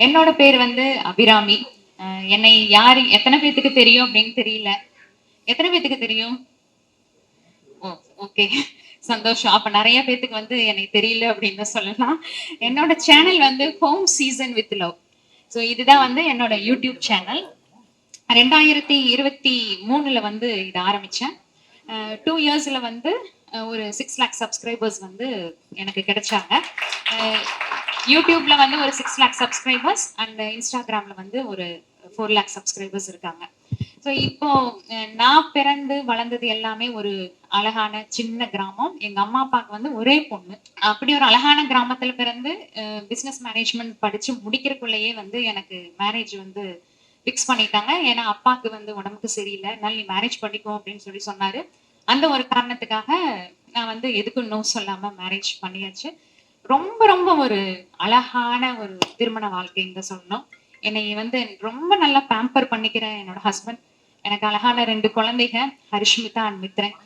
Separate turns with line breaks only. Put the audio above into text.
என்னோட பேர் வந்து அபிராமி. என்னை யாரு எத்தன பேத்துக்கு தெரியும் அப்படின்னு தெரியல. எத்தன பேத்துக்கு தெரியும்? ஓ! ஓகே. சந்தோஷம். அப்ப நெறைய பேத்துக்கு வந்து என்னை தெரியல அப்படின்னு தான் சொல்லலாம். என்னோட சேனல் வந்து home season with love. So இதுதான் வந்து என்னோட யூடியூப் சேனல். 2023ல வந்து இத ஆரம்பிச்சேன். 2 இயர்ஸ்ல வந்து ஒரு 6 லேக் சப்ஸ்கிரைபர்ஸ் வந்து எனக்கு கிடைச்சாங்க. அ யூடியூப்ல வந்து ஒரு 6 லேக் சப்ஸ்கிரைபர்ஸ் அண்ட் இன்ஸ்டாகிராம்ல வந்து ஒரு 4 லேக் சப்ஸ்கிரைபர்ஸ் இருக்காங்க. ஸோ இப்போ நான் பிறந்து வளர்ந்தது எல்லாமே ஒரு அழகான சின்ன கிராமம். எங்க அம்மா, அப்பாவுக்கு வந்து ஒரே பொண்ணு. அப்படி ஒரு அழகான கிராமத்துல பிறந்து பிசினஸ் மேனேஜ்மெண்ட் படிச்சு முடிக்கிறக்குள்ளேயே வந்து எனக்கு மேரேஜ் வந்து ஃபிக்ஸ் பண்ணிட்டாங்க. ஏன்னா அப்பாவுக்கு வந்து உடம்புக்கு சரியில்ல. அதனால நீ மேரேஜ் பண்ணிக்கோ அப்படின்னு சொல்லி சொன்னாரு. அந்த ஒரு காரணத்துக்காக நான் வந்து எதுக்கும் நோ சொல்லாம மேரேஜ் பண்ணியாச்சு. ரொம்ப ரொம்ப ஒரு அழகான ஒரு திருமண வாழ்க்கைன்னு தான் சொல்லணும். என்னைய வந்து ரொம்ப நல்லா பேம்பர் பண்ணிக்கிற என்னோட ஹஸ்பண்ட். எனக்கு அழகான 2 குழந்தைங்க, ஹரிஷ்மிதா அண்ட் மித்ரன்.